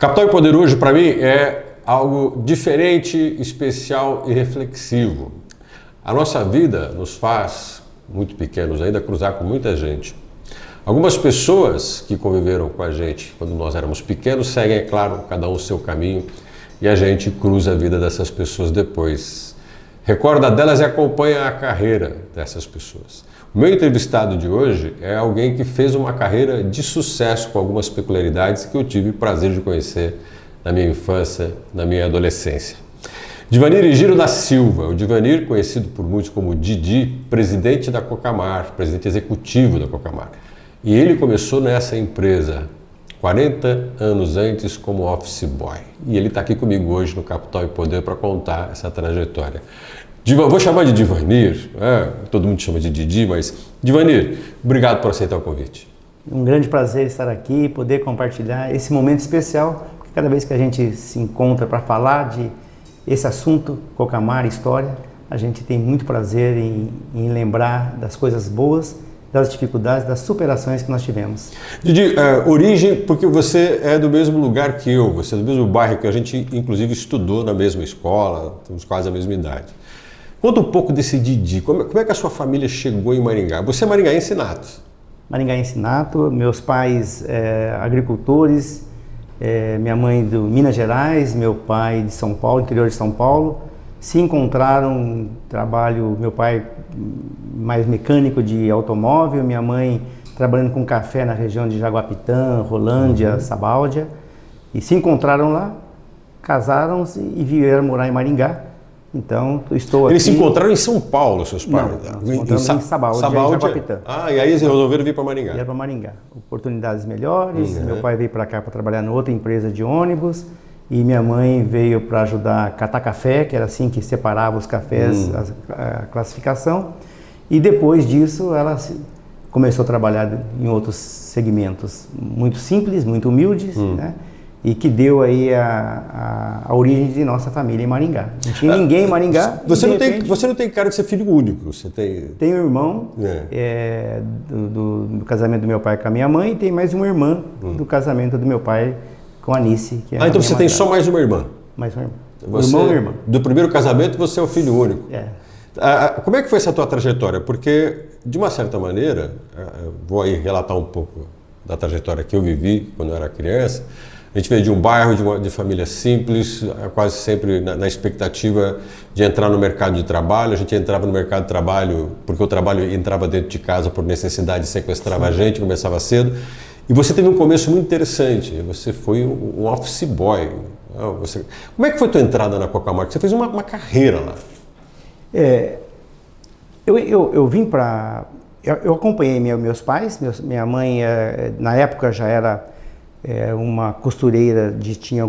Capital e Poder hoje, para mim, é algo diferente, especial e reflexivo. A nossa vida nos faz, muito pequenos ainda, cruzar com muita gente. Algumas pessoas que conviveram com a gente quando nós éramos pequenos seguem, é claro, cada um o seu caminho e a gente cruza a vida dessas pessoas depois. Recorda delas e acompanha a carreira dessas pessoas. O meu entrevistado de hoje é alguém que fez uma carreira de sucesso com algumas peculiaridades que eu tive o prazer de conhecer na minha infância, na minha adolescência. Divanir Higiro da Silva, o Divanir, conhecido por muitos como Didi, presidente da Cocamar, presidente executivo da Cocamar. E ele começou nessa empresa 40 anos antes como office boy. E ele está aqui comigo hoje no Capital e Poder para contar essa trajetória. Vou chamar de Divanir, todo mundo chama de Didi, mas Divanir, obrigado por aceitar o convite. Um grande prazer estar aqui, poder compartilhar esse momento especial, porque cada vez que a gente se encontra para falar de esse assunto, Cocamar, história, a gente tem muito prazer em lembrar das coisas boas, das dificuldades, das superações que nós tivemos. Didi, origem, porque você é do mesmo lugar que eu, você é do mesmo bairro que a gente, inclusive, estudou na mesma escola, temos quase a mesma idade. Conta um pouco desse Didi, como é que a sua família chegou em Maringá? Você é maringaense nato? Maringaense nato, meus pais agricultores, minha mãe de Minas Gerais, meu pai de São Paulo, interior de São Paulo, se encontraram, trabalho, meu pai mais mecânico de automóvel, minha mãe trabalhando com café na região de Jaguapitã, Rolândia, Sabáudia, e se encontraram lá, casaram-se e vieram morar em Maringá. Então, estou aqui... Eles se encontraram em São Paulo, seus pais? Não, se encontraram em Sabáudia, em Jaguapitã. E aí eles resolveram vir para Maringá? Vieram para Maringá. Oportunidades melhores, meu pai veio para cá para trabalhar em outra empresa de ônibus, e minha mãe veio para ajudar a catar café, que era assim que separava os cafés, a classificação. E depois disso, ela começou a trabalhar em outros segmentos muito simples, muito humildes, né? E que deu aí a origem de nossa família em Maringá. Não tinha ninguém em Maringá. Você não tem cara de ser filho único, você tem... Tenho um irmão do casamento do meu pai com a minha mãe, e tem mais uma irmã do casamento do meu pai com a Anice. Que é então você tem só mais uma irmã? Mais uma irmã. Irmão e irmã. Do primeiro casamento você é o filho único? Como é que foi essa tua trajetória? Porque, de uma certa maneira, vou aí relatar um pouco da trajetória que eu vivi quando eu era criança. A gente veio de um bairro, de família simples, quase sempre na expectativa de entrar no mercado de trabalho. A gente entrava no mercado de trabalho porque o trabalho entrava dentro de casa por necessidade, sequestrava a gente, começava cedo. E você teve um começo muito interessante, você foi um office boy. Como é que foi a tua entrada na Cocamar? Você fez uma carreira lá. Eu vim para... Eu acompanhei meus pais, minha mãe na época já era uma costureira, tinha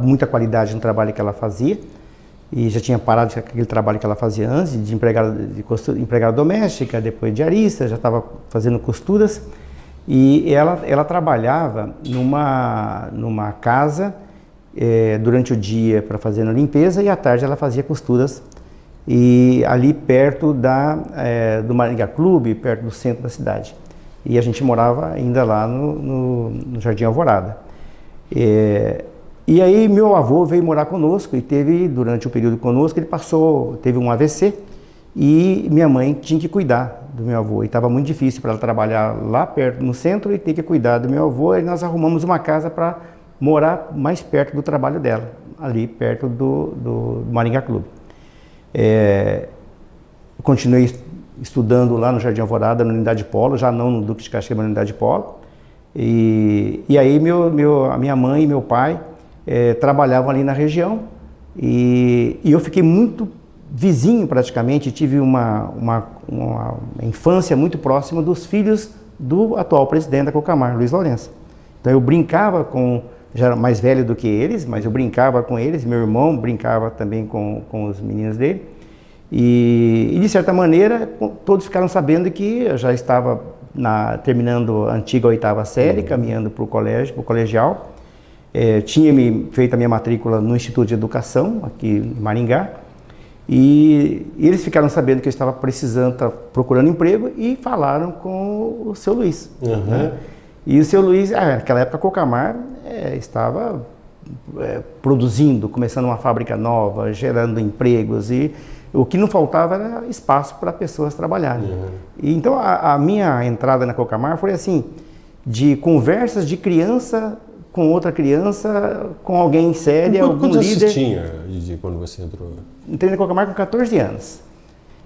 muita qualidade no trabalho que ela fazia, e já tinha parado com aquele trabalho que ela fazia antes, de empregada doméstica, depois diarista, já estava fazendo costuras, e ela trabalhava numa casa durante o dia para fazer a limpeza, e à tarde ela fazia costuras, e ali perto do Maringá Clube, perto do centro da cidade. E a gente morava ainda lá no Jardim Alvorada. E aí meu avô veio morar conosco, e durante o período conosco, teve um AVC, e minha mãe tinha que cuidar do meu avô. E estava muito difícil para ela trabalhar lá perto no centro e ter que cuidar do meu avô, e nós arrumamos uma casa para morar mais perto do trabalho dela, ali perto do Maringá Clube. Continuei estudando lá no Jardim Alvorada, na Unidade Polo, já não no Duque de Caxias, mas na Unidade Polo. E aí a minha mãe e meu pai trabalhavam ali na região, e eu fiquei muito vizinho praticamente, tive uma infância muito próxima dos filhos do atual presidente da Cocamar, Luiz Lourenço. Então eu brincava já era mais velho do que eles, mas eu brincava com eles, meu irmão brincava também com os meninos dele. E de certa maneira, todos ficaram sabendo que eu já estava terminando a antiga 8ª série, caminhando para o colegial. Tinha feito a minha matrícula no Instituto de Educação, aqui em Maringá. E eles ficaram sabendo que eu estava procurando emprego, e falaram com o seu Luiz. Né? E o seu Luiz, naquela época a Cocamar estava produzindo, começando uma fábrica nova, gerando empregos, e o que não faltava era espaço para pessoas trabalharem. E então a minha entrada na Cocamar foi assim, de conversas de criança com outra criança, com alguém sério, algum líder. Quantos você tinha de quando você entrou? Entrei na Cocamar com 14 anos.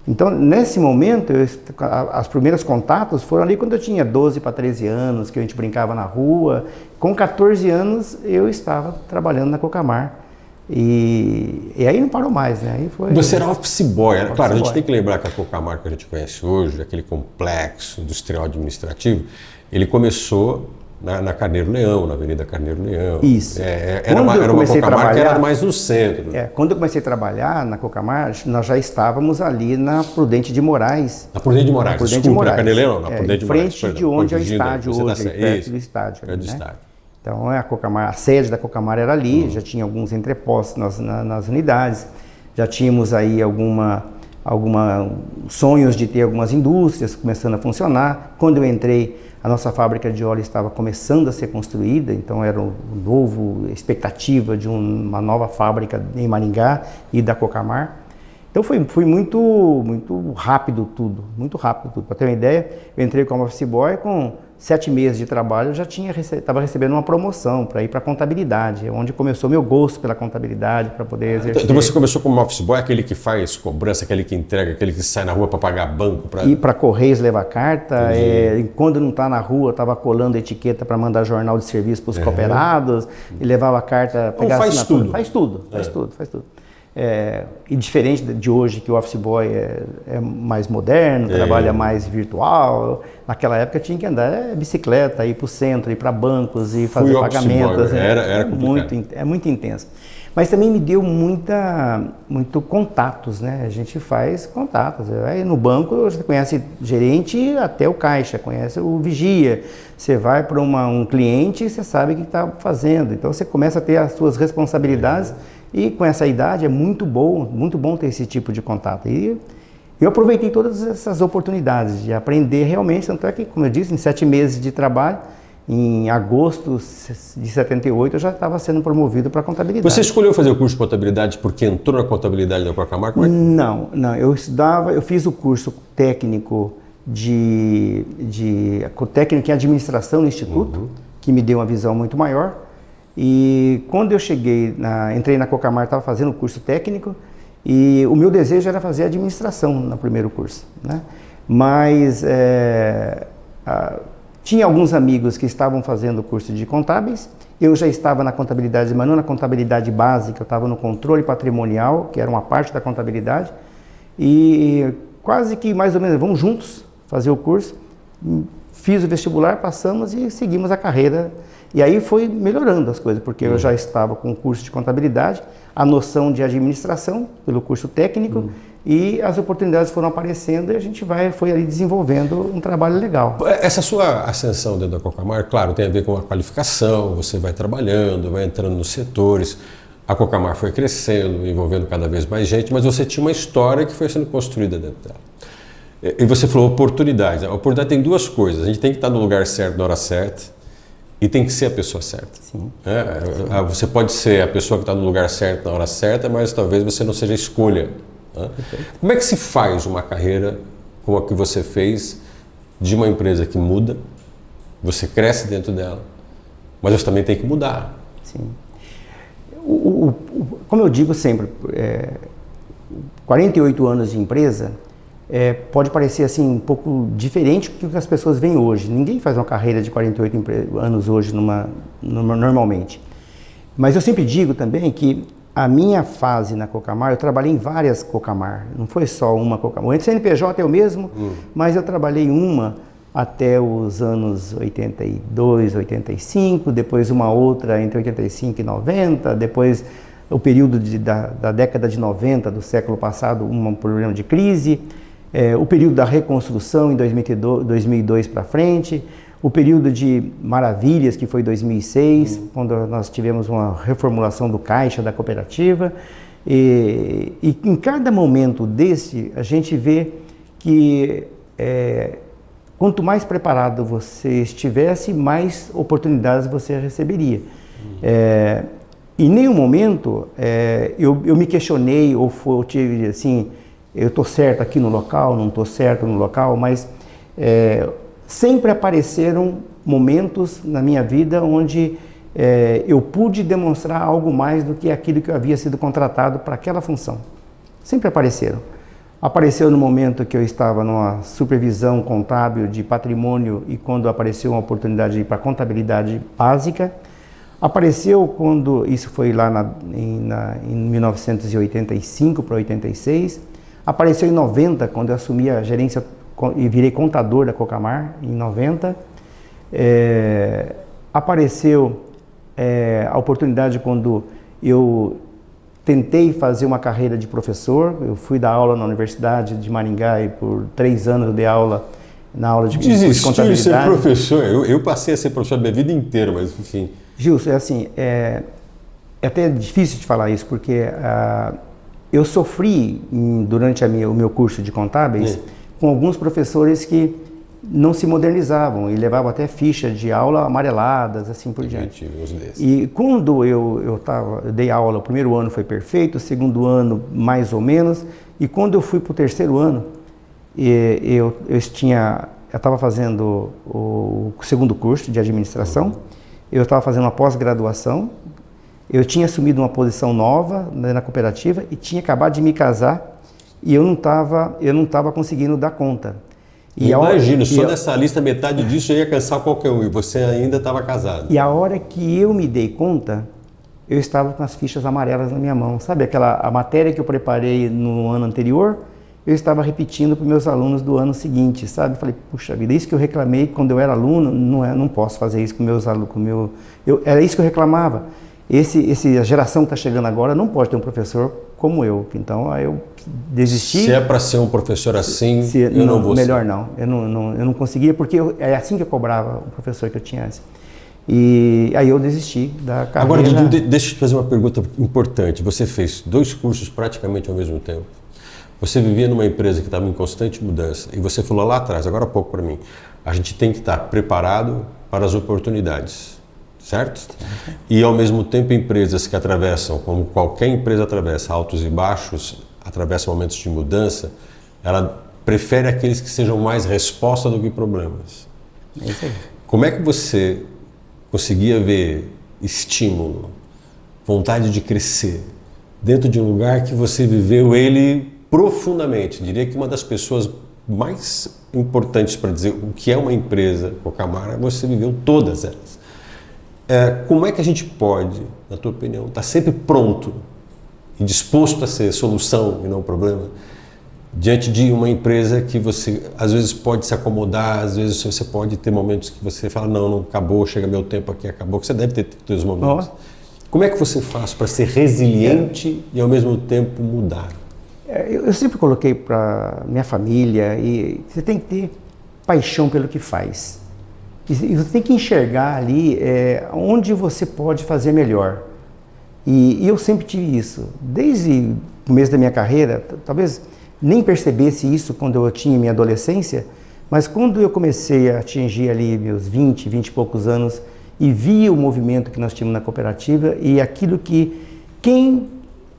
Então, nesse momento, os primeiros contatos foram ali quando eu tinha 12 para 13 anos, que a gente brincava na rua. Com 14 anos, eu estava trabalhando na Cocamar. E aí não parou mais, né? Aí foi, você era office boy. Office claro, a gente boy. tem que lembrar que a Cocamar que a gente conhece hoje, aquele complexo industrial administrativo, ele começou na Carneiro Leão, na Avenida Carneiro Leão. Isso. Era uma Cocamar que era mais no centro. Quando eu comecei a trabalhar na Cocamar, nós já estávamos ali na Prudente de Moraes. Na Prudente de Moraes, desculpa, na Carneiro Leão, na Prudente de Moraes. Em frente de onde é o estádio hoje, perto do estádio. Perto do estádio. Então a Cocamar, a sede da Cocamar era ali, já tinha alguns entrepostos nas unidades, já tínhamos aí sonhos de ter algumas indústrias começando a funcionar. Quando eu entrei, a nossa fábrica de óleo estava começando a ser construída, então era expectativa de uma nova fábrica em Maringá e da Cocamar. Então foi muito rápido tudo, muito rápido tudo. Para ter uma ideia, eu entrei como office boy, com 7 meses de trabalho eu já estava recebendo uma promoção para ir para a contabilidade, onde começou meu gosto pela contabilidade, para poder exercer. Então você começou como office boy, aquele que faz cobrança, aquele que entrega, aquele que sai na rua para pagar banco? Ir para Correios levar carta, quando não está na rua, estava colando etiqueta para mandar jornal de serviço para os cooperados, e levava carta, pegava assinatura. Faz tudo. E diferente de hoje, que o office boy é mais moderno, trabalha mais virtual, naquela época tinha que andar bicicleta, ir para o centro, ir para bancos e fazer pagamentos. Era muito intenso. Mas também me deu muito contatos, né? A gente faz contatos. Aí no banco você conhece gerente até o caixa, conhece o vigia. Você vai para um cliente e você sabe o que está fazendo. Então você começa a ter as suas responsabilidades. E com essa idade é muito bom ter esse tipo de contato. E eu aproveitei todas essas oportunidades de aprender realmente, tanto é que, como eu disse, em 7 meses de trabalho, em agosto de 78, eu já estava sendo promovido para contabilidade. Você escolheu fazer o curso de contabilidade porque entrou na contabilidade da Cocamar? Não, eu fiz o curso técnico técnico em administração no Instituto, que me deu uma visão muito maior. E quando eu entrei na Cocamar, estava fazendo o curso técnico e o meu desejo era fazer administração no primeiro curso, né? Mas tinha alguns amigos que estavam fazendo o curso de contábeis, eu já estava na contabilidade, mas não na contabilidade básica, eu estava no controle patrimonial, que era uma parte da contabilidade, e quase que mais ou menos, vamos juntos fazer o curso, fiz o vestibular, passamos e seguimos a carreira. E aí foi melhorando as coisas, porque eu já estava com o curso de contabilidade, a noção de administração pelo curso técnico e as oportunidades foram aparecendo e a gente foi ali desenvolvendo um trabalho legal. Essa sua ascensão dentro da Cocamar, claro, tem a ver com a qualificação, você vai trabalhando, vai entrando nos setores, a Cocamar foi crescendo, envolvendo cada vez mais gente, mas você tinha uma história que foi sendo construída dentro dela. E você falou oportunidade. A oportunidade tem duas coisas, a gente tem que estar no lugar certo na hora certa, e tem que ser a pessoa certa. Sim. Você pode ser a pessoa que está no lugar certo na hora certa, mas talvez você não seja a escolha. Como é que se faz uma carreira como a que você fez de uma empresa que muda, você cresce dentro dela, mas você também tem que mudar? Sim. Como eu digo sempre, 48 anos de empresa, pode parecer assim um pouco diferente do que as pessoas veem hoje. Ninguém faz uma carreira de 48 anos hoje normalmente. Mas eu sempre digo também que a minha fase na Cocamar, eu trabalhei em várias Cocamar, não foi só uma Cocamar. O CNPJ é o mesmo, mas eu trabalhei uma até os anos 82, 85, depois uma outra entre 85 e 90, depois o período da década de 90 do século passado, um problema de crise. O período da reconstrução em 2002 para frente, o período de maravilhas que foi 2006, quando nós tivemos uma reformulação do caixa da cooperativa, e em cada momento desse a gente vê que quanto mais preparado você estivesse, mais oportunidades você receberia. Em nenhum momento eu me questionei ou eu tive assim, eu estou certo aqui no local, não estou certo no local, mas sempre apareceram momentos na minha vida onde eu pude demonstrar algo mais do que aquilo que eu havia sido contratado para aquela função. Sempre apareceram. Apareceu no momento que eu estava numa supervisão contábil de patrimônio e quando apareceu uma oportunidade de ir para a contabilidade básica. Apareceu quando, isso foi lá em 1985 para 86. Apareceu em 90, quando eu assumi a gerência e virei contador da Cocamar, em 90. Apareceu a oportunidade quando eu tentei fazer uma carreira de professor. Eu fui dar aula na Universidade de Maringá e por 3 anos eu dei aula na aula de contabilidade. Desistiu de ser professor? Eu passei a ser professor a minha vida inteira, mas enfim. Gilson, é até difícil de falar isso, porque eu sofri durante o meu curso de contábeis com alguns professores que não se modernizavam e levavam até ficha de aula amareladas, assim por diante. E quando eu dei aula, o primeiro ano foi perfeito, o segundo ano mais ou menos, e quando eu fui para o terceiro ano, eu estava fazendo o segundo curso de administração, eu estava fazendo uma pós-graduação, eu tinha assumido uma posição nova na cooperativa e tinha acabado de me casar e eu não estava conseguindo dar conta. Imagino, só dessa lista, metade disso ia cansar qualquer um, e você ainda estava casado. E a hora que eu me dei conta, eu estava com as fichas amarelas na minha mão. Sabe a matéria que eu preparei no ano anterior, eu estava repetindo para os meus alunos do ano seguinte, sabe? Falei, puxa vida, isso que eu reclamei quando eu era aluno, não posso fazer isso com meus alunos. Era isso que eu reclamava. A geração que está chegando agora não pode ter um professor como eu. Então, aí eu desisti. Se é para ser um professor assim, eu não vou ser. Melhor não. Eu não conseguia, porque é assim que eu cobrava o professor que eu tinha antes. E aí eu desisti da carreira. Agora, Dudu, deixa eu te fazer uma pergunta importante. Você fez 2 cursos praticamente ao mesmo tempo. Você vivia numa empresa que estava em constante mudança. E você falou lá atrás, agora há pouco para mim, a gente tem que estar preparado para as oportunidades. Certo? E ao mesmo tempo empresas que atravessam, como qualquer empresa atravessa, altos e baixos, atravessa momentos de mudança, ela prefere aqueles que sejam mais resposta do que problemas. É isso aí. Como é que você conseguia ver estímulo, vontade de crescer, dentro de um lugar que você viveu ele profundamente? Diria que uma das pessoas mais importantes para dizer o que é uma empresa Cocamar, você viveu todas elas. Como é que a gente pode, na tua opinião, estar sempre pronto e disposto a ser solução e não problema, diante de uma empresa que você às vezes pode se acomodar, às vezes você pode ter momentos que você fala, não acabou, chega meu tempo aqui, acabou, que você deve ter teus momentos. Como é que você faz para ser resiliente e ao mesmo tempo mudar? Eu sempre coloquei para minha família, e você tem que ter paixão pelo que faz. E você tem que enxergar ali onde você pode fazer melhor. E eu sempre tive isso. Desde o começo da minha carreira, talvez nem percebesse isso quando eu tinha minha adolescência, mas quando eu comecei a atingir ali meus 20 e poucos anos e vi o movimento que nós tínhamos na cooperativa e aquilo que quem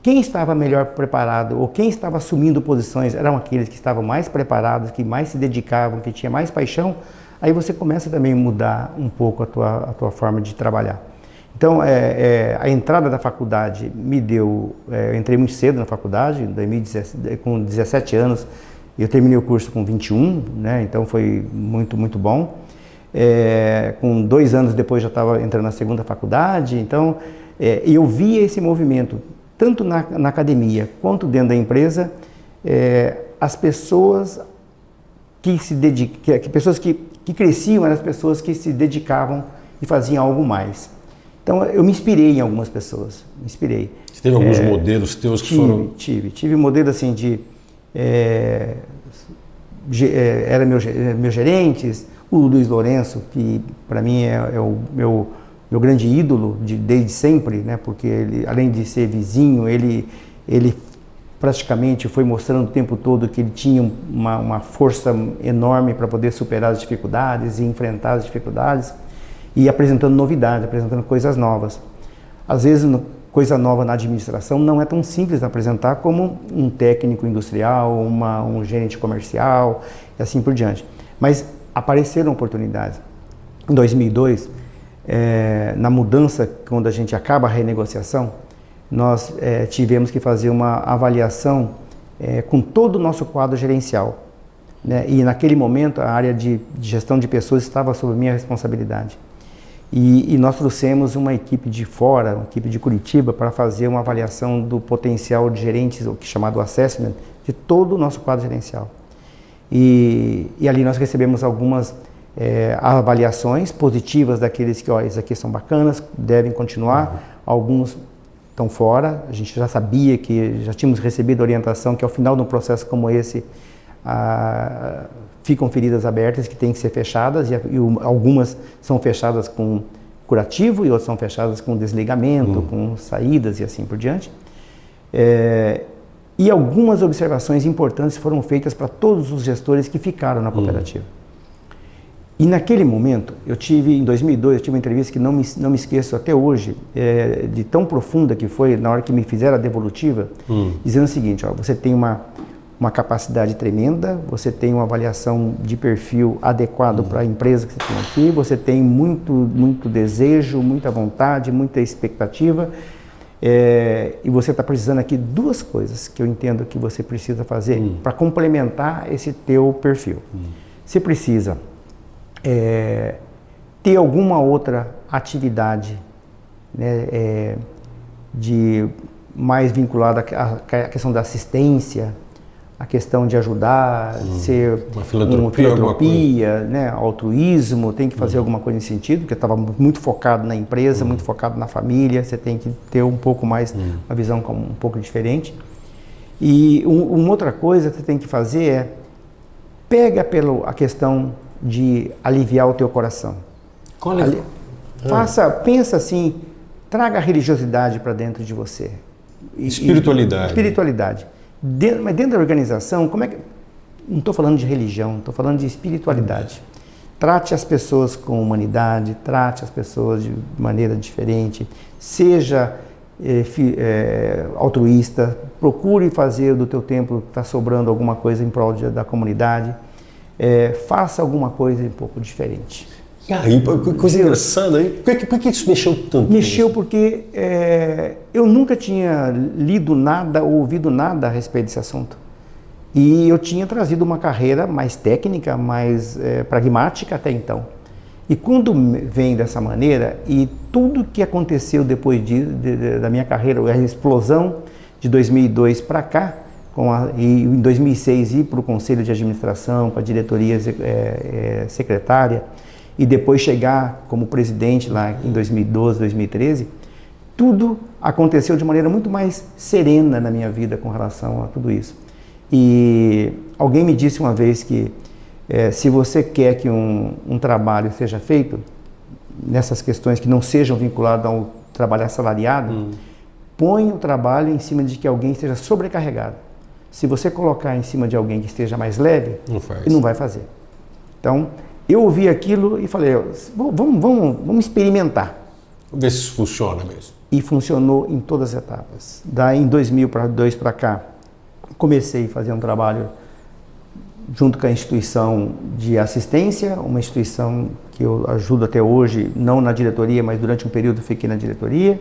estava melhor preparado ou quem estava assumindo posições eram aqueles que estavam mais preparados, que mais se dedicavam, que tinham mais paixão. Aí você começa também a mudar um pouco a tua forma de trabalhar. Então, a entrada da faculdade me deu... eu entrei muito cedo na faculdade, com 17 anos, eu terminei o curso com 21, né? Então foi muito, muito bom. Com 2 anos depois já estava entrando na segunda faculdade, então eu via esse movimento, tanto na academia quanto dentro da empresa, as pessoas que se dedicam, pessoas que cresciam eram as pessoas que se dedicavam e faziam algo mais. Então eu me inspirei em algumas pessoas, me inspirei. Você teve alguns modelos teus que foram... Tive modelo assim de... eram meus gerentes, o Luiz Lourenço, que para mim é o meu grande ídolo desde sempre, né? Porque ele, além de ser vizinho, ele praticamente foi mostrando o tempo todo que ele tinha uma força enorme para poder superar as dificuldades e enfrentar as dificuldades, e apresentando novidades, apresentando coisas novas. Às vezes, coisa nova na administração não é tão simples de apresentar como um técnico industrial, um gerente comercial e assim por diante. Mas apareceram oportunidades. Em 2002, na mudança, quando a gente acaba a renegociação, nós tivemos que fazer uma avaliação com todo o nosso quadro gerencial, né? E naquele momento a área de gestão de pessoas estava sob minha responsabilidade. E nós trouxemos uma equipe de fora, uma equipe de Curitiba, para fazer uma avaliação do potencial de gerentes, o que é chamado assessment, de todo o nosso quadro gerencial. E ali nós recebemos algumas avaliações positivas daqueles que, ó, esses aqui são bacanas, devem continuar, alguns estão fora. A gente já sabia que já tínhamos recebido orientação que ao final de um processo como esse, ficam feridas abertas que têm que ser fechadas, e algumas são fechadas com curativo e outras são fechadas com desligamento, com saídas e assim por diante. E algumas observações importantes foram feitas para todos os gestores que ficaram na cooperativa. E naquele momento, em 2002, eu tive uma entrevista que não me esqueço até hoje, de tão profunda que foi, na hora que me fizeram a devolutiva, dizendo o seguinte: ó, você tem uma capacidade tremenda, você tem uma avaliação de perfil adequado para a empresa que você tem aqui, você tem muito desejo, muita vontade, muita expectativa, e você está precisando aqui duas coisas que eu entendo que você precisa fazer para complementar esse teu perfil. Você precisa ter alguma outra atividade, né, mais vinculada à questão da assistência, a questão de ajudar, ser uma filantropia, né, altruísmo, tem que fazer alguma coisa nesse sentido, porque estava muito focado na empresa, muito focado na família, você tem que ter um pouco mais, uma visão um pouco diferente. E uma outra coisa que você tem que fazer pega a questão de aliviar o teu coração. Pensa assim, traga a religiosidade para dentro de você. Espiritualidade. Espiritualidade. Mas dentro da organização, não estou falando de religião, estou falando de espiritualidade. Trate as pessoas com humanidade, trate as pessoas de maneira diferente, seja altruísta, procure fazer do teu tempo que está sobrando alguma coisa em prol da comunidade, faça alguma coisa um pouco diferente. Coisa engraçada, hein? Por que isso mexeu tanto? Mexeu porque eu nunca tinha lido nada ou ouvido nada a respeito desse assunto. E eu tinha trazido uma carreira mais técnica, mais pragmática até então. E quando vem dessa maneira, e tudo que aconteceu depois da minha carreira, a explosão de 2002 para cá, e em 2006 ir para o Conselho de Administração, para a diretoria secretária, e depois chegar como presidente lá em 2012, 2013, tudo aconteceu de maneira muito mais serena na minha vida com relação a tudo isso. E alguém me disse uma vez que se você quer que um trabalho seja feito, nessas questões que não sejam vinculadas ao trabalho assalariado, põe o trabalho em cima de que alguém esteja sobrecarregado. Se você colocar em cima de alguém que esteja mais leve, ele não vai fazer. Então, eu ouvi aquilo e falei, vamos experimentar. Vamos ver se isso funciona mesmo. E funcionou em todas as etapas. Daí, em 2002 para cá, comecei a fazer um trabalho junto com a instituição de assistência, uma instituição que eu ajudo até hoje, não na diretoria, mas durante um período fiquei na diretoria.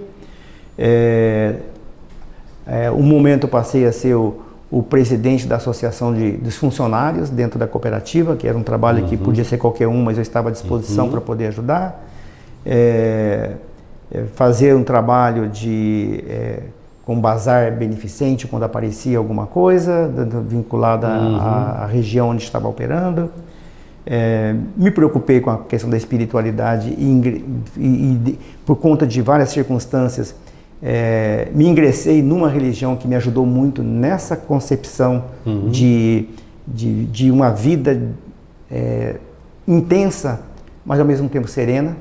Um momento eu passei a ser o presidente da associação dos funcionários dentro da cooperativa, que era um trabalho que podia ser qualquer um, mas eu estava à disposição para poder ajudar. Fazer um trabalho com bazar beneficente quando aparecia alguma coisa vinculada à região onde estava operando. Me preocupei com a questão da espiritualidade e por conta de várias circunstâncias, me ingressei numa religião que me ajudou muito nessa concepção de uma vida intensa, mas ao mesmo tempo serena.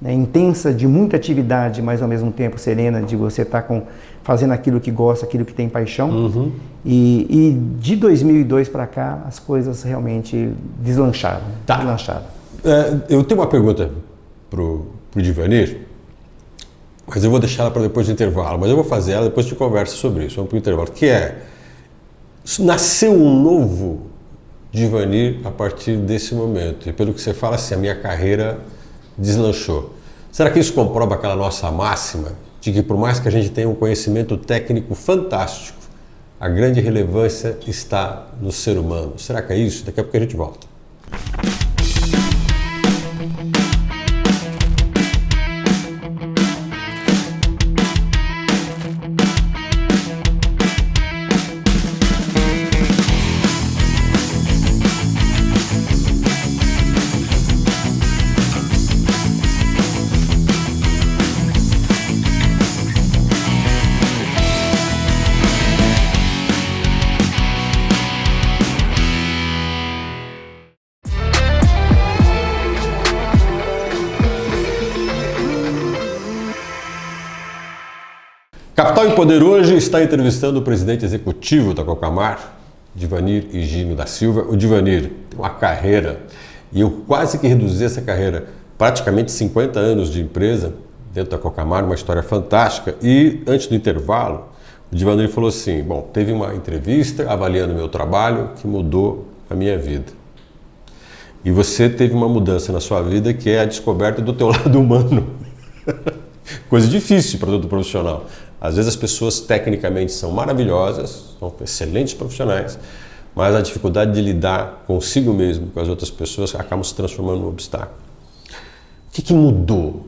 né, intensa, de muita atividade, mas ao mesmo tempo serena, de você estar fazendo aquilo que gosta, aquilo que tem paixão. E de 2002 para cá, as coisas realmente deslancharam. Tá. Eu tenho uma pergunta pro Divanir, mas eu vou deixar ela para depois do intervalo. Mas eu vou fazer ela depois de conversa sobre isso. Vamos para o intervalo. Que é, nasceu um novo Divanir a partir desse momento. E pelo que você fala, assim, a minha carreira deslanchou. Será que isso comprova aquela nossa máxima de que por mais que a gente tenha um conhecimento técnico fantástico, a grande relevância está no ser humano? Será que é isso? Daqui a pouco a gente volta. Capital e Poder hoje está entrevistando o presidente executivo da Cocamar, Divanir Higino da Silva. O Divanir tem uma carreira, e eu quase que reduzi essa carreira, praticamente 50 anos de empresa dentro da Cocamar, uma história fantástica. E antes do intervalo, o Divanir falou assim, bom, teve uma entrevista avaliando o meu trabalho que mudou a minha vida. E você teve uma mudança na sua vida que é a descoberta do teu lado humano. Coisa difícil para todo profissional. Às vezes as pessoas tecnicamente são maravilhosas, são excelentes profissionais, mas a dificuldade de lidar consigo mesmo, com as outras pessoas, acaba se transformando num obstáculo. O que mudou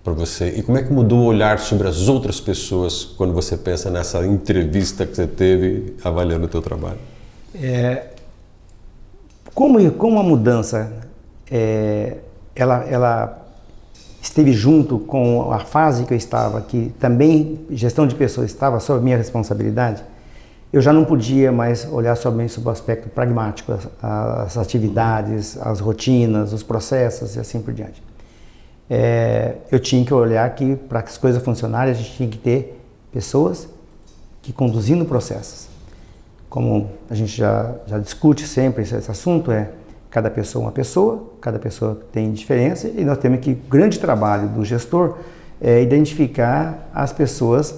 para você? E como é que mudou o olhar sobre as outras pessoas quando você pensa nessa entrevista que você teve avaliando o teu trabalho? Como a mudança ela esteve junto com a fase que eu estava, que também gestão de pessoas estava sob minha responsabilidade, eu já não podia mais olhar somente sobre o aspecto pragmático, as atividades, as rotinas, os processos e assim por diante. Eu tinha que olhar que para que as coisas funcionarem, a gente tinha que ter pessoas que conduzindo processos. Como a gente já discute sempre esse assunto, cada pessoa é uma pessoa, cada pessoa tem diferença e nós temos que, o grande trabalho do gestor é identificar as pessoas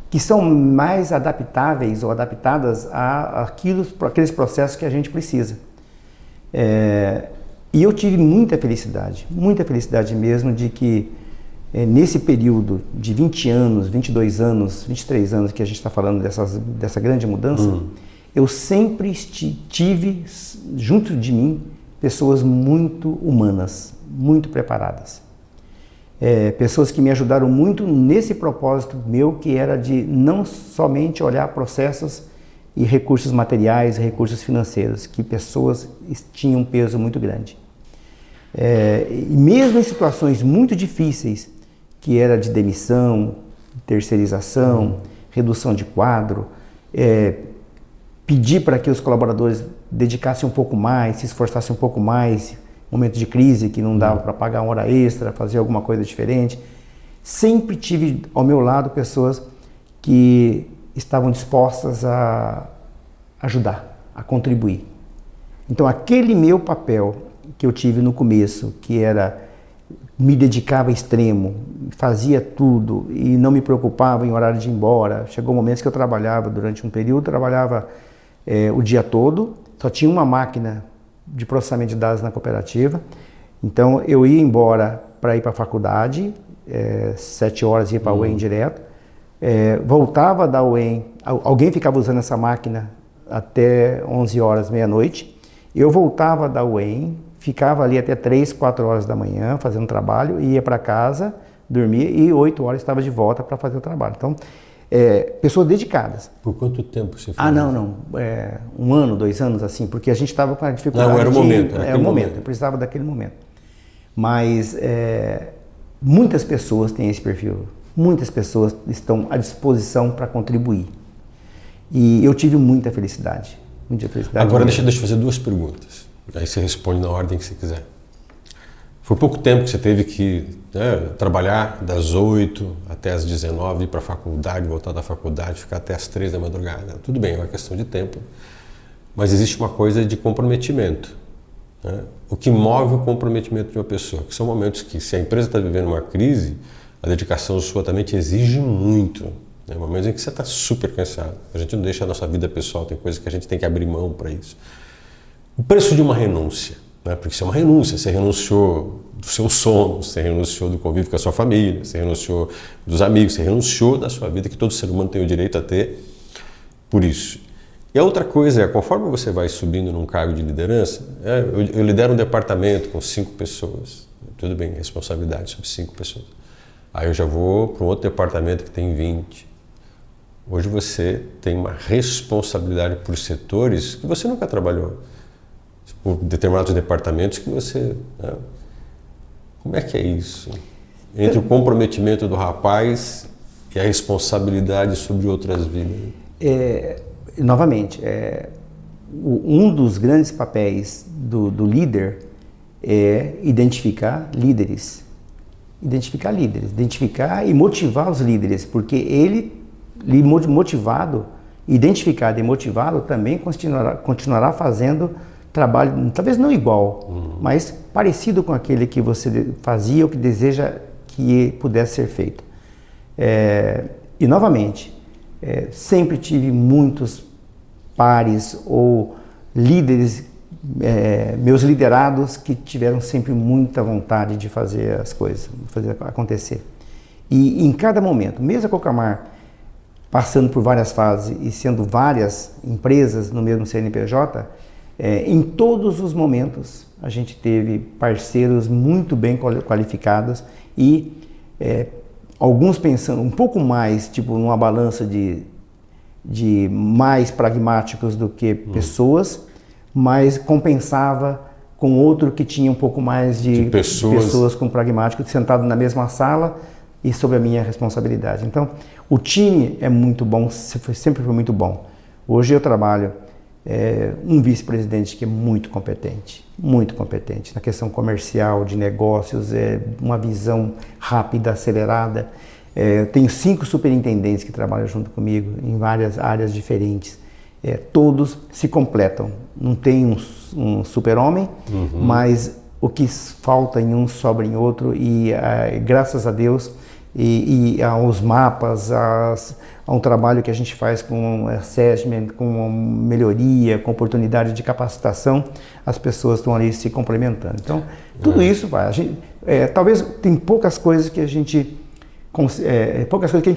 que são mais adaptáveis ou adaptadas àqueles processos que a gente precisa. E eu tive muita felicidade mesmo de que nesse período de 20 anos, 22 anos, 23 anos que a gente está falando dessa grande mudança, eu sempre tive junto de mim pessoas muito humanas, muito preparadas. Pessoas que me ajudaram muito nesse propósito meu, que era de não somente olhar processos e recursos materiais, recursos financeiros, que pessoas tinham um peso muito grande. E mesmo em situações muito difíceis, que era de demissão, terceirização, redução de quadro, pedir para que os colaboradores dedicassem um pouco mais, se esforçassem um pouco mais, momento de crise que não dava para pagar uma hora extra, fazer alguma coisa diferente. Sempre tive ao meu lado pessoas que estavam dispostas a ajudar, a contribuir. Então aquele meu papel que eu tive no começo, que era me dedicava extremo, fazia tudo e não me preocupava em horário de ir embora. Chegou momentos que eu trabalhava durante um período, o dia todo, só tinha uma máquina de processamento de dados na cooperativa, então eu ia embora para ir para a faculdade, 7 horas ia para a UEM direto, voltava da UEM, alguém ficava usando essa máquina até 11 horas, meia-noite, eu voltava da UEM, ficava ali até 3, 4 horas da manhã fazendo trabalho, ia para casa, dormia e 8 horas estava de volta para fazer o trabalho. Então, pessoas dedicadas. Por quanto tempo você fez? 1 ano, 2 anos, assim, porque a gente estava com a dificuldade. Não, era o momento. Era o momento, eu precisava daquele momento. Mas muitas pessoas têm esse perfil, muitas pessoas estão à disposição para contribuir. E eu tive muita felicidade. Muita felicidade. Agora deixa eu fazer 2 perguntas. Aí você responde na ordem que você quiser. Foi pouco tempo que você teve que, né, trabalhar das 8 até as 19, ir para a faculdade, voltar da faculdade, ficar até as 3 da madrugada. Tudo bem, é uma questão de tempo, mas existe uma coisa de comprometimento, né? O que move o comprometimento de uma pessoa, que são momentos que, se a empresa está vivendo uma crise, a dedicação sua também te exige muito. Né? Momentos em que você está super cansado. A gente não deixa a nossa vida pessoal, tem coisas que a gente tem que abrir mão para isso. O preço de uma renúncia, né? Porque isso é uma renúncia, você renunciou do seu sono, você renunciou do convívio com a sua família, você renunciou dos amigos, você renunciou da sua vida, que todo ser humano tem o direito a ter, por isso. E a outra coisa é, conforme você vai subindo num cargo de liderança, eu lidero um departamento com 5 pessoas, tudo bem, responsabilidade sobre 5 pessoas. Aí eu já vou para um outro departamento que tem 20. Hoje você tem uma responsabilidade por setores que você nunca trabalhou, por determinados departamentos que você... Né? Como é que é isso? Entre o comprometimento do rapaz e a responsabilidade sobre outras vidas. Novamente, um dos grandes papéis do líder é identificar líderes. Identificar e motivar os líderes, porque ele motivado, identificado e motivado, também continuará fazendo trabalho, talvez não igual, mas parecido com aquele que você fazia ou que deseja que pudesse ser feito. E novamente, sempre tive muitos pares ou líderes, meus liderados, que tiveram sempre muita vontade de fazer as coisas, fazer acontecer. E em cada momento, mesmo a Cocamar passando por várias fases e sendo várias empresas no mesmo CNPJ, em todos os momentos a gente teve parceiros muito bem qualificados e alguns pensando um pouco mais, tipo, numa balança de mais pragmáticos do que pessoas, mas compensava com outro que tinha um pouco mais de pessoas com pragmático, sentado na mesma sala e sob a minha responsabilidade. Então, o time é muito bom, sempre foi muito bom. Hoje eu trabalho um vice-presidente que é muito competente na questão comercial, de negócios, uma visão rápida, acelerada. Tenho 5 superintendentes que trabalham junto comigo em várias áreas diferentes. Todos se completam. Não tem um super-homem, mas o que falta em um sobra em outro, e graças a Deus e aos mapas, a um trabalho que a gente faz com assessment, com melhoria, com oportunidade de capacitação, as pessoas estão ali se complementando. Então, tudo isso vai. Talvez tem poucas coisas que a gente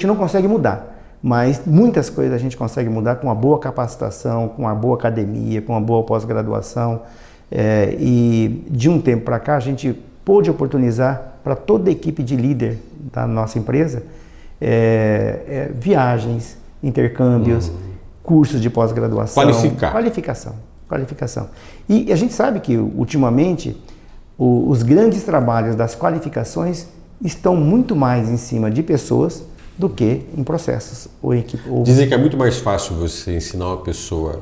não consegue mudar, mas muitas coisas a gente consegue mudar com uma boa capacitação, com uma boa academia, com uma boa pós-graduação. E de um tempo para cá a gente pôde oportunizar para toda a equipe de líder da nossa empresa viagens, intercâmbios, cursos de pós-graduação, qualificação. E a gente sabe que ultimamente os grandes trabalhos das qualificações estão muito mais em cima de pessoas do que em processos ou equipe. Dizem que é muito mais fácil você ensinar uma pessoa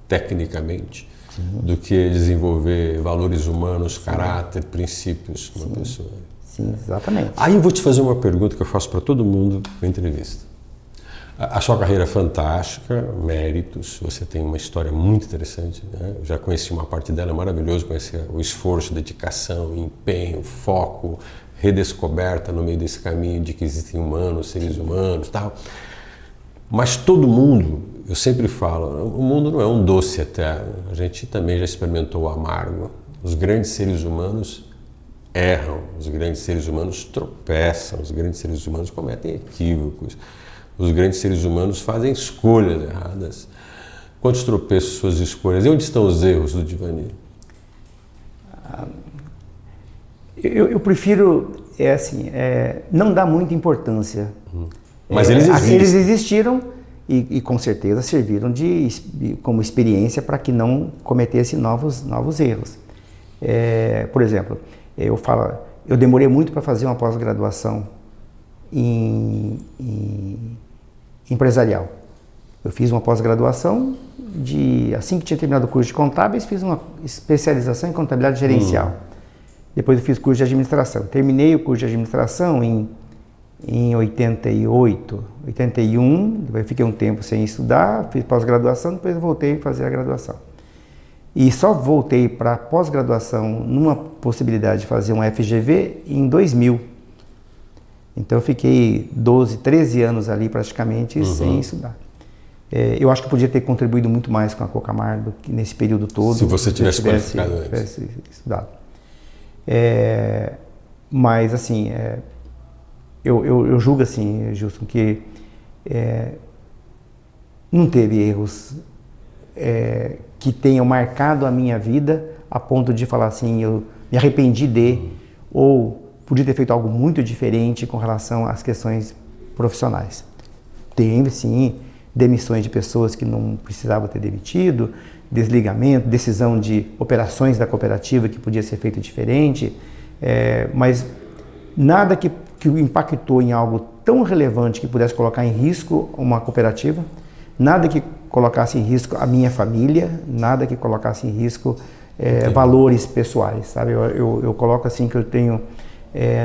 tecnicamente do que desenvolver valores humanos, caráter, princípios numa pessoa. Sim, exatamente. Aí eu vou te fazer uma pergunta que eu faço para todo mundo na entrevista. A sua carreira é fantástica, méritos, você tem uma história muito interessante, né? Eu já conheci uma parte dela, é maravilhoso conhecer o esforço, dedicação, empenho, foco, redescoberta no meio desse caminho de que existem humanos, seres humanos e tal. Mas todo mundo, eu sempre falo, o mundo não é um doce eterno, a gente também já experimentou o amargo. Os grandes seres humanos erram, os grandes seres humanos tropeçam, os grandes seres humanos cometem equívocos, os grandes seres humanos fazem escolhas erradas. Quantos tropeços suas escolhas? E onde estão os erros do Divani? Eu prefiro, não dar muita importância. Mas eles existem. Eles existiram e com certeza serviram como experiência para que não cometesse novos erros. Por exemplo, eu demorei muito para fazer uma pós-graduação em empresarial. Eu fiz uma pós-graduação assim que tinha terminado o curso de contábeis, fiz uma especialização em contabilidade gerencial. Depois eu fiz curso de administração. Terminei o curso de administração em 88, 81, depois fiquei um tempo sem estudar, fiz pós-graduação, depois voltei a fazer a graduação. E só voltei para pós-graduação numa possibilidade de fazer um FGV em 2000. Então eu fiquei 12, 13 anos ali praticamente sem estudar. Eu acho que eu podia ter contribuído muito mais com a Cocamar do que nesse período todo. Se você tivesse qualificado antes. Tivesse estudado. Mas assim, eu julgo assim, Gilson, que não teve erros que tenham marcado a minha vida a ponto de falar assim, eu me arrependi ou podia ter feito algo muito diferente com relação às questões profissionais. Teve, sim, demissões de pessoas que não precisavam ter demitido, desligamento, decisão de operações da cooperativa que podia ser feito diferente, mas nada que impactou em algo tão relevante que pudesse colocar em risco uma cooperativa, nada que colocasse em risco a minha família, nada que colocasse em risco valores pessoais, sabe? Eu coloco assim que eu tenho,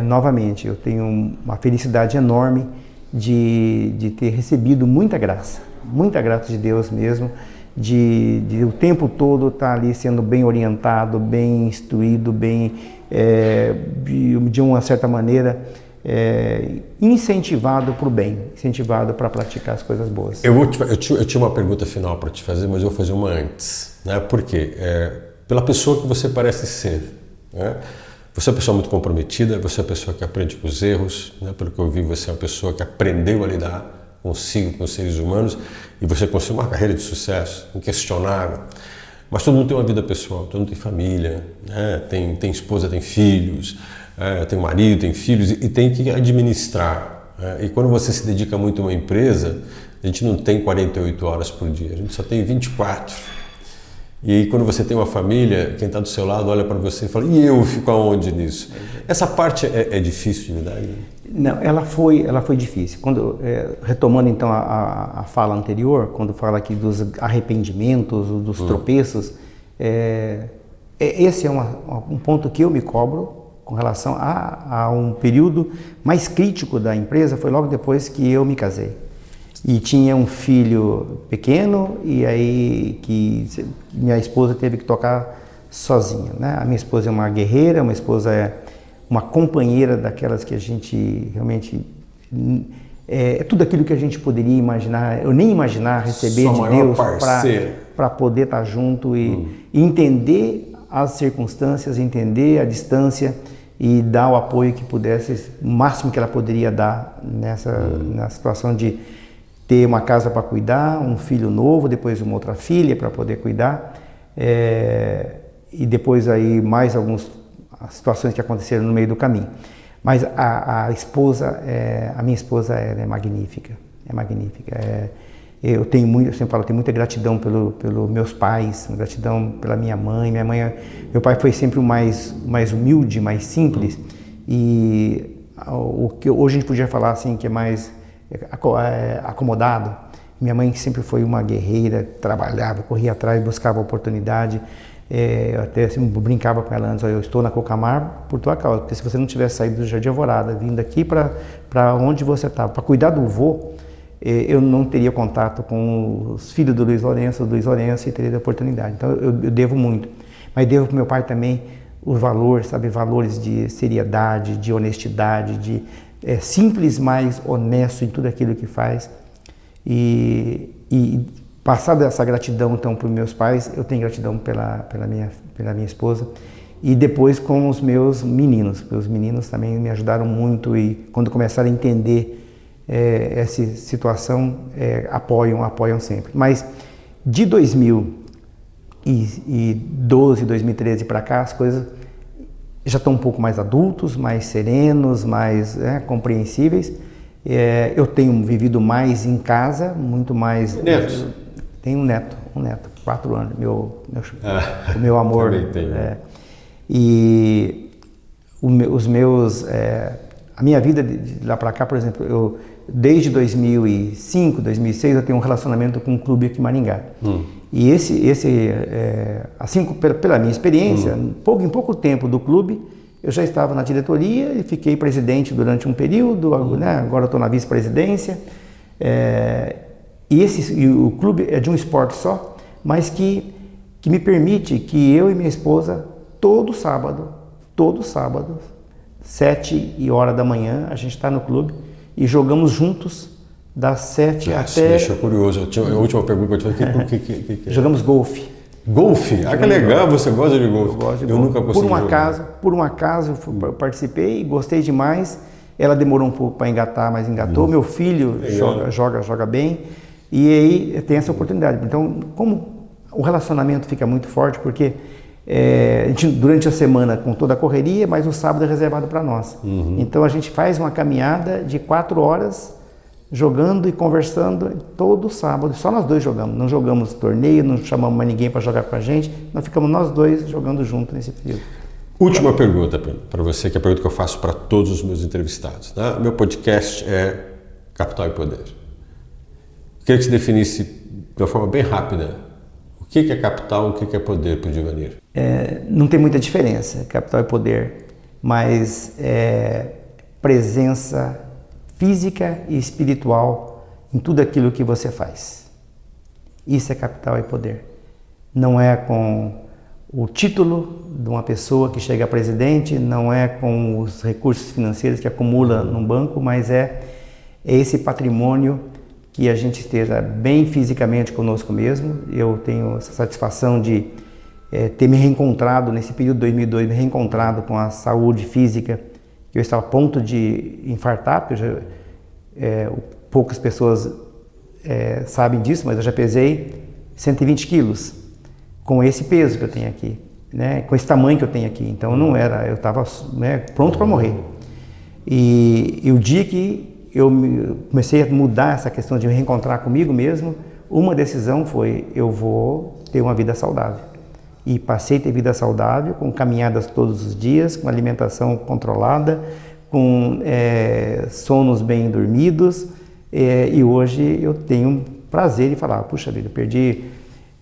novamente, eu tenho uma felicidade enorme de ter recebido muita graça de Deus mesmo, de o tempo todo estar ali sendo bem orientado, bem instruído, de uma certa maneira, incentivado para o bem, incentivado para praticar as coisas boas. Eu tinha uma pergunta final para te fazer, mas eu vou fazer uma antes. Né? Por quê? Pela pessoa que você parece ser. Né? Você é uma pessoa muito comprometida, você é uma pessoa que aprende com os erros, né? Pelo que eu vi, você é uma pessoa que aprendeu a lidar consigo, com os seres humanos, e você conseguiu uma carreira de sucesso, inquestionável. Mas todo mundo tem uma vida pessoal, todo mundo tem família, né? tem esposa, tem filhos, tem marido, tem filhos, e tem que administrar. E quando você se dedica muito a uma empresa, a gente não tem 48 horas por dia, a gente só tem 24. E quando você tem uma família, quem está do seu lado olha para você e fala, e eu fico aonde nisso? Essa parte é difícil de lidar? Né? Não, ela foi difícil. Quando, retomando então a fala anterior, quando fala aqui dos arrependimentos, dos tropeços, esse é um ponto que eu me cobro com relação a um período mais crítico da empresa, foi logo depois que eu me casei. E tinha um filho pequeno, e aí que minha esposa teve que tocar sozinha, né? A minha esposa é uma guerreira, uma esposa é uma companheira daquelas que a gente realmente... É tudo aquilo que a gente poderia imaginar, eu nem imaginar receber de Deus para poder estar junto e entender as circunstâncias, entender a distância e dar o apoio que pudesse, o máximo que ela poderia dar na situação de ter uma casa para cuidar, um filho novo, depois uma outra filha para poder cuidar, e depois aí mais algumas situações que aconteceram no meio do caminho. Mas a minha esposa é magnífica, eu sempre falo, tenho muita gratidão pelos meus pais, gratidão pela minha mãe. Meu pai foi sempre o mais humilde, mais simples, e o que hoje a gente podia falar assim que é mais acomodado. Minha mãe sempre foi uma guerreira, trabalhava, corria atrás, buscava oportunidade. Eu até assim, brincava com ela antes, eu estou na Cocamar por tua causa, porque se você não tivesse saído do Jardim Alvorada, vindo aqui para onde você estava, para cuidar do vô, eu não teria contato com os filhos do Luiz Lourenço, e teria a oportunidade. Então eu devo muito, mas devo para meu pai também os valores, sabe, valores de seriedade, de honestidade, de simples, mas honesto em tudo aquilo que faz. E passada essa gratidão então para os meus pais, eu tenho gratidão pela minha esposa, e depois com os meus meninos. Os meninos também me ajudaram muito, e quando começaram a entender essa situação, apoiam sempre. Mas de 2012, 2013 para cá, as coisas já estão um pouco mais adultos, mais serenos, mais compreensíveis. Eu tenho vivido mais em casa, muito mais... Netos? Tenho um neto, 4 anos, o meu amor. Também tenho. E a minha vida de lá para cá, por exemplo, desde 2005, 2006, eu tenho um relacionamento com um clube aqui em Maringá. E assim, pela minha experiência, em pouco tempo do clube, eu já estava na diretoria e fiquei presidente durante um período, né? Agora estou na vice-presidência. E o clube é de um esporte só, mas que me permite que eu e minha esposa, todo sábado, 7h da manhã, a gente está no clube e jogamos juntos das 7 até... Isso me deixou curioso. A última pergunta que eu te falei, que é? Jogamos golfe. Golfe? Ah, que legal, você gosta de golfe. Eu gosto de golfe. Nunca consegui jogar. Por um acaso eu participei, gostei demais. Ela demorou um pouco para engatar, mas engatou. Meu filho joga bem. E aí tem essa oportunidade. Então, como o relacionamento fica muito forte, porque a gente, durante a semana com toda a correria, mas o sábado é reservado para nós. Então a gente faz uma caminhada de 4 horas jogando e conversando todo sábado. Só nós dois jogamos, não jogamos torneio, não chamamos mais ninguém para jogar com a gente, nós ficamos nós dois jogando junto nesse período. Última pergunta para você, que é a pergunta que eu faço para todos os meus entrevistados. Né? Meu podcast é Capital e Poder. Eu queria que você definisse de uma forma bem rápida o que é capital e o que é poder para o Divanir. Não tem muita diferença, capital e poder, mas presença física e espiritual em tudo aquilo que você faz. Isso é capital e poder. Não é com o título de uma pessoa que chega a presidente, não é com os recursos financeiros que acumula num banco, mas é esse patrimônio que a gente esteja bem fisicamente conosco mesmo. Eu tenho essa satisfação de ter me reencontrado nesse período de 2002, me reencontrado com a saúde física, que eu estava a ponto de infartar, porque poucas pessoas sabem disso, mas eu já pesei 120 quilos, com esse peso que eu tenho aqui, né? Com esse tamanho que eu tenho aqui. Então eu estava pronto para morrer. E o dia que eu comecei a mudar essa questão de me reencontrar comigo mesmo, uma decisão foi: eu vou ter uma vida saudável. E passei a ter vida saudável, com caminhadas todos os dias, com alimentação controlada, com sonos bem dormidos, e hoje eu tenho prazer de falar: puxa vida, eu perdi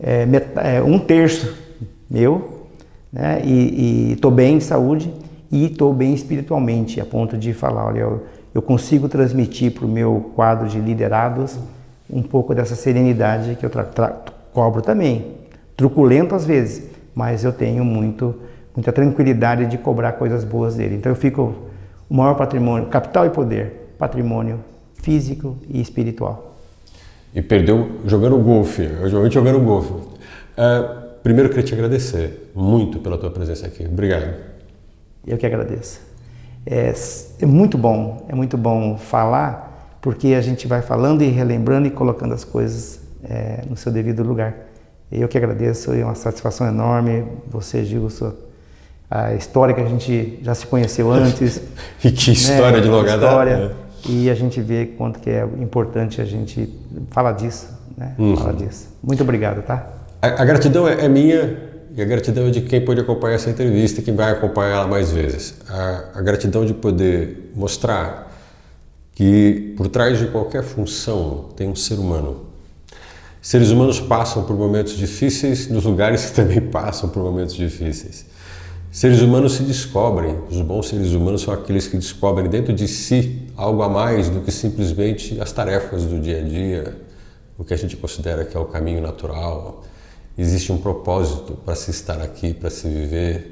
1/3 meu, né? E estou bem de saúde e estou bem espiritualmente, a ponto de falar: olha, eu consigo transmitir para o meu quadro de liderados um pouco dessa serenidade que eu cobro também, truculento às vezes, mas eu tenho muita tranquilidade de cobrar coisas boas dele. Então eu fico o maior patrimônio, capital e poder, patrimônio físico e espiritual. E perdeu jogando golfe, jogando golfe. Primeiro eu queria te agradecer muito pela tua presença aqui. Obrigado. Eu que agradeço. É muito bom falar, porque a gente vai falando e relembrando e colocando as coisas no seu devido lugar. Eu que agradeço, é uma satisfação enorme. Você, Gil, a história que a gente já se conheceu antes. E que história, né? De longa data. E a gente vê quanto que é importante a gente falar disso, né? Falar disso. Muito obrigado, tá? A gratidão é minha. E a gratidão é de quem pôde acompanhar essa entrevista e quem vai acompanhar ela mais vezes. A gratidão de poder mostrar que por trás de qualquer função tem um ser humano. Seres humanos passam por momentos difíceis nos lugares que também passam por momentos difíceis. Seres humanos se descobrem. Os bons seres humanos são aqueles que descobrem dentro de si algo a mais do que simplesmente as tarefas do dia a dia, o que a gente considera que é o caminho natural. Existe um propósito para se estar aqui, para se viver.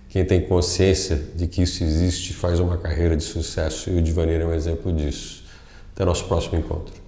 Quem tem consciência de que isso existe faz uma carreira de sucesso, e o Divanir é um exemplo disso. Até o nosso próximo encontro.